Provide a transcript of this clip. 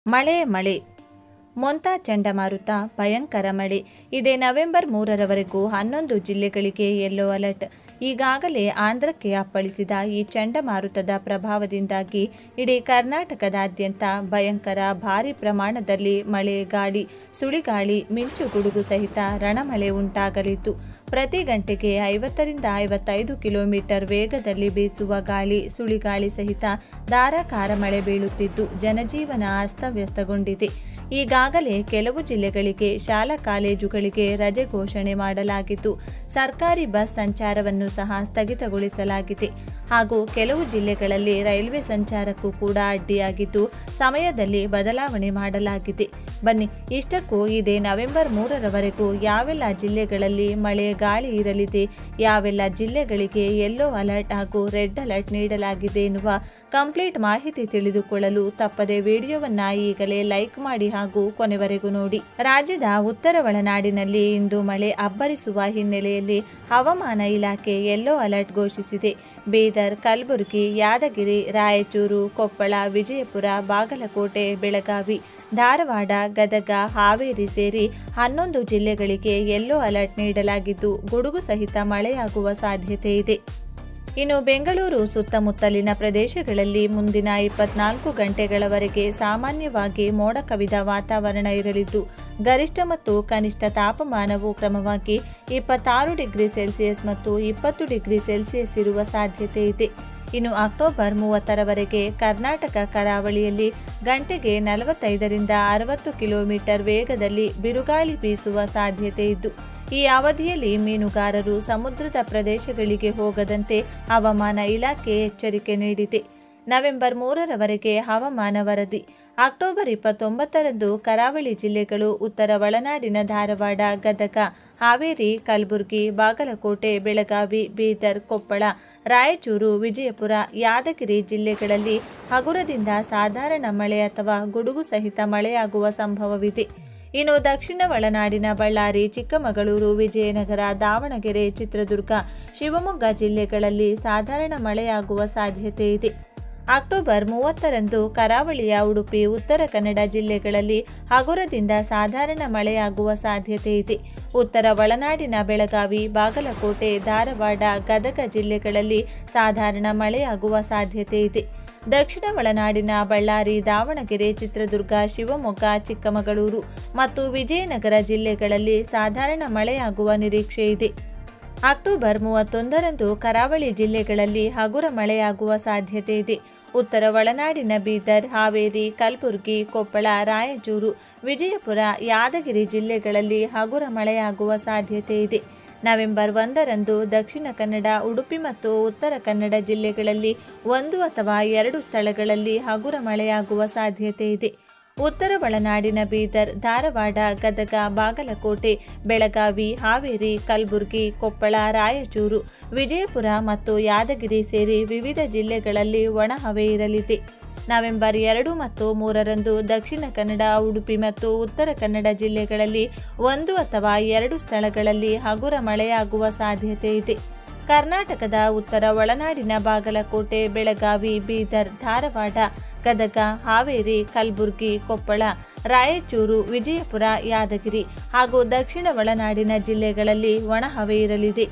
ಮಳೆ ಮೊಂತಾ ಚಂಡಮಾರುತ ಭಯಂಕರ ಮಳೆ. ಇದೇ ನವೆಂಬರ್ 3ರವರೆಗೂ 11 ಜಿಲ್ಲೆಗಳಿಗೆ ಯೆಲ್ಲೋ ಅಲರ್ಟ್. ಈಗಾಗಲೇ ಆಂಧ್ರಕ್ಕೆ ಅಪ್ಪಳಿಸಿದ ಈ ಚಂಡಮಾರುತದ ಪ್ರಭಾವದಿಂದಾಗಿ ಇಡೀ ಕರ್ನಾಟಕದಾದ್ಯಂತ ಭಯಂಕರ ಭಾರೀ ಪ್ರಮಾಣದಲ್ಲಿ ಮಳೆ, ಗಾಳಿ, ಸುಳಿಗಾಳಿ, ಮಿಂಚು ಗುಡುಗು ಸಹಿತ ರಣಮಳೆ ಉಂಟಾಗಲಿದ್ದು, ಪ್ರತಿ ಗಂಟೆಗೆ 50ರಿಂದ 55 ಕಿಲೋಮೀಟರ್ ವೇಗದಲ್ಲಿ ಬೀಸುವ ಗಾಳಿ, ಸುಳಿಗಾಳಿ ಸಹಿತ ಧಾರಾಕಾರ ಮಳೆ ಬೀಳುತ್ತಿದ್ದು ಜನಜೀವನ ಅಸ್ತವ್ಯಸ್ತಗೊಂಡಿದೆ. ಈಗಾಗಲೇ ಕೆಲವು ಜಿಲ್ಲೆಗಳಿಗೆ ಶಾಲಾ ಕಾಲೇಜುಗಳಿಗೆ ರಜೆ ಘೋಷಣೆ ಮಾಡಲಾಗಿದ್ದು, ಸರ್ಕಾರಿ ಬಸ್ ಸಂಚಾರವನ್ನು ಸಹ ಸ್ಥಗಿತಗೊಳಿಸಲಾಗಿದೆ. ಹಾಗೂ ಕೆಲವು ಜಿಲ್ಲೆಗಳಲ್ಲಿ ರೈಲ್ವೆ ಸಂಚಾರಕ್ಕೂ ಕೂಡ ಅಡ್ಡಿಯಾಗಿದ್ದು, ಸಮಯದಲ್ಲಿ ಬದಲಾವಣೆ ಮಾಡಲಾಗಿದೆ. ಬನ್ನಿ, ಇಷ್ಟಕ್ಕೂ ಇದೇ ನವೆಂಬರ್ 3ರವರೆಗೂ ಯಾವೆಲ್ಲ ಜಿಲ್ಲೆಗಳಲ್ಲಿ ಮಳೆ, ಗಾಳಿ ಇರಲಿದೆ, ಯಾವೆಲ್ಲ ಜಿಲ್ಲೆಗಳಿಗೆ ಯೆಲ್ಲೋ ಅಲರ್ಟ್ ಹಾಗೂ ರೆಡ್ ಅಲರ್ಟ್ ನೀಡಲಾಗಿದೆ ಎನ್ನುವ ಕಂಪ್ಲೀಟ್ ಮಾಹಿತಿ ತಿಳಿದುಕೊಳ್ಳಲು ತಪ್ಪದೆ ವಿಡಿಯೋವನ್ನ ಈಗಲೇ ಲೈಕ್ ಮಾಡಿ ಹಾಗೂ ಕೊನೆವರೆಗೂ ನೋಡಿ. ರಾಜ್ಯದ ಉತ್ತರ ಒಳನಾಡಿನಲ್ಲಿ ಇಂದು ಮಳೆ ಅಬ್ಬರಿಸುವ ಹಿನ್ನೆಲೆಯಲ್ಲಿ ಹವಾಮಾನ ಇಲಾಖೆ ಯೆಲ್ಲೋ ಅಲರ್ಟ್ ಘೋಷಿಸಿದೆ. ಬೀದರ್, ಕಲಬುರಗಿ, ಯಾದಗಿರಿ, ರಾಯಚೂರು, ಕೊಪ್ಪಳ, ವಿಜಯಪುರ, ಬಾಗಲಕೋಟೆ, ಬೆಳಗಾವಿ, ಧಾರವಾಡ, ಗದಗ, ಹಾವೇರಿ ಸೇರಿ 11 ಜಿಲ್ಲೆಗಳಿಗೆ ಯೆಲ್ಲೋ ಅಲರ್ಟ್ ನೀಡಲಾಗಿದ್ದು, ಗುಡುಗು ಸಹಿತ ಮಳೆಯಾಗುವ ಸಾಧ್ಯತೆ ಇದೆ. ಇನ್ನು ಬೆಂಗಳೂರು ಸುತ್ತಮುತ್ತಲಿನ ಪ್ರದೇಶಗಳಲ್ಲಿ ಮುಂದಿನ 24 ಗಂಟೆಗಳವರೆಗೆ ಸಾಮಾನ್ಯವಾಗಿ ಮೋಡ ಕವಿದ ವಾತಾವರಣ ಇರಲಿದ್ದು, ಗರಿಷ್ಠ ಮತ್ತು ಕನಿಷ್ಠ ತಾಪಮಾನವು ಕ್ರಮವಾಗಿ 26 ಡಿಗ್ರಿ ಸೆಲ್ಸಿಯಸ್ ಮತ್ತು 20 ಡಿಗ್ರಿ ಸೆಲ್ಸಿಯಸ್ ಇರುವ ಸಾಧ್ಯತೆ ಇದೆ. ಇನ್ನು ಅಕ್ಟೋಬರ್ 30ರವರೆಗೆ ಕರ್ನಾಟಕ ಕರಾವಳಿಯಲ್ಲಿ ಗಂಟೆಗೆ 45ರಿಂದ 60 ಕಿಲೋಮೀಟರ್ ವೇಗದಲ್ಲಿ ಬಿರುಗಾಳಿ ಬೀಸುವ ಸಾಧ್ಯತೆ ಇದ್ದು, ಈ ಅವಧಿಯಲ್ಲಿ ಮೀನುಗಾರರು ಸಮುದ್ರದ ಪ್ರದೇಶಗಳಿಗೆ ಹೋಗದಂತೆ ಹವಾಮಾನ ಇಲಾಖೆ ಎಚ್ಚರಿಕೆ ನೀಡಿದೆ. ನವೆಂಬರ್ 3ರವರೆಗೆ ಹವಾಮಾನ ವರದಿ. ಅಕ್ಟೋಬರ್ 29ರಂದು ಕರಾವಳಿ ಜಿಲ್ಲೆಗಳು, ಉತ್ತರ ಒಳನಾಡಿನ ಧಾರವಾಡ, ಗದಗ, ಹಾವೇರಿ, ಕಲಬುರಗಿ, ಬಾಗಲಕೋಟೆ, ಬೆಳಗಾವಿ, ಬೀದರ್, ಕೊಪ್ಪಳ, ರಾಯಚೂರು, ವಿಜಯಪುರ, ಯಾದಗಿರಿ ಜಿಲ್ಲೆಗಳಲ್ಲಿ ಹಗುರದಿಂದ ಸಾಧಾರಣ ಮಳೆ ಅಥವಾ ಗುಡುಗು ಸಹಿತ ಮಳೆಯಾಗುವ ಸಂಭವವಿದೆ. ಇನ್ನು ದಕ್ಷಿಣ ಒಳನಾಡಿನ ಬಳ್ಳಾರಿ, ಚಿಕ್ಕಮಗಳೂರು, ವಿಜಯನಗರ, ದಾವಣಗೆರೆ, ಚಿತ್ರದುರ್ಗ, ಶಿವಮೊಗ್ಗ ಜಿಲ್ಲೆಗಳಲ್ಲಿ ಸಾಧಾರಣ ಮಳೆಯಾಗುವ ಸಾಧ್ಯತೆ ಇದೆ. ಅಕ್ಟೋಬರ್ 30ರಂದು ಕರಾವಳಿಯ ಉಡುಪಿ, ಉತ್ತರ ಕನ್ನಡ ಜಿಲ್ಲೆಗಳಲ್ಲಿ ಹಗುರದಿಂದ ಸಾಧಾರಣ ಮಳೆಯಾಗುವ ಸಾಧ್ಯತೆ ಇದೆ. ಉತ್ತರ ಒಳನಾಡಿನ ಬೆಳಗಾವಿ, ಬಾಗಲಕೋಟೆ, ಧಾರವಾಡ, ಗದಗ ಜಿಲ್ಲೆಗಳಲ್ಲಿ ಸಾಧಾರಣ ಮಳೆಯಾಗುವ ಸಾಧ್ಯತೆ ಇದೆ. ದಕ್ಷಿಣ ಒಳನಾಡಿನ ಬಳ್ಳಾರಿ, ದಾವಣಗೆರೆ, ಚಿತ್ರದುರ್ಗ, ಶಿವಮೊಗ್ಗ, ಚಿಕ್ಕಮಗಳೂರು ಮತ್ತು ವಿಜಯನಗರ ಜಿಲ್ಲೆಗಳಲ್ಲಿ ಸಾಧಾರಣ ಮಳೆಯಾಗುವ ನಿರೀಕ್ಷೆ ಇದೆ. ಅಕ್ಟೋಬರ್ 31ರಂದು ಕರಾವಳಿ ಜಿಲ್ಲೆಗಳಲ್ಲಿ ಹಗುರ ಮಳೆಯಾಗುವ ಸಾಧ್ಯತೆ ಇದೆ. ಉತ್ತರ ಒಳನಾಡಿನ ಬೀದರ್, ಹಾವೇರಿ, ಕಲಬುರಗಿ, ಕೊಪ್ಪಳ, ರಾಯಚೂರು, ವಿಜಯಪುರ, ಯಾದಗಿರಿ ಜಿಲ್ಲೆಗಳಲ್ಲಿ ಹಗುರ ಮಳೆಯಾಗುವ ಸಾಧ್ಯತೆ ಇದೆ. ನವೆಂಬರ್ 1ರಂದು ದಕ್ಷಿಣ ಕನ್ನಡ, ಉಡುಪಿ ಮತ್ತು ಉತ್ತರ ಕನ್ನಡ ಜಿಲ್ಲೆಗಳಲ್ಲಿ 1 ಅಥವಾ 2 ಸ್ಥಳಗಳಲ್ಲಿ ಹಗುರ ಮಳೆಯಾಗುವ ಸಾಧ್ಯತೆ ಇದೆ. ಉತ್ತರ ಒಳನಾಡಿನ ಬೀದರ್, ಧಾರವಾಡ, ಗದಗ, ಬಾಗಲಕೋಟೆ, ಬೆಳಗಾವಿ, ಹಾವೇರಿ, ಕಲಬುರಗಿ, ಕೊಪ್ಪಳ, ರಾಯಚೂರು, ವಿಜಯಪುರ ಮತ್ತು ಯಾದಗಿರಿ ಸೇರಿ ವಿವಿಧ ಜಿಲ್ಲೆಗಳಲ್ಲಿ ಒಣ ಹವೆ ಇರಲಿದೆ. ನವೆಂಬರ್ 2 ಮತ್ತು 3ರಂದು ದಕ್ಷಿಣ ಕನ್ನಡ, ಉಡುಪಿ ಮತ್ತು ಉತ್ತರ ಕನ್ನಡ ಜಿಲ್ಲೆಗಳಲ್ಲಿ 1 ಅಥವಾ 2 ಸ್ಥಳಗಳಲ್ಲಿ ಹಗುರ ಮಳೆಯಾಗುವ ಸಾಧ್ಯತೆ ಇದೆ. ಕರ್ನಾಟಕದ ಉತ್ತರ ಒಳನಾಡಿನ ಬಾಗಲಕೋಟೆ, ಬೆಳಗಾವಿ, ಬೀದರ್, ಧಾರವಾಡ, ಗದಗ, ಹಾವೇರಿ, ಕಲಬುರಗಿ, ಕೊಪ್ಪಳ, ರಾಯಚೂರು, ವಿಜಯಪುರ, ಯಾದಗಿರಿ ಹಾಗೂ ದಕ್ಷಿಣ ಒಳನಾಡಿನ ಜಿಲ್ಲೆಗಳಲ್ಲಿ ಒಣ ಹವೆ ಇರಲಿದೆ.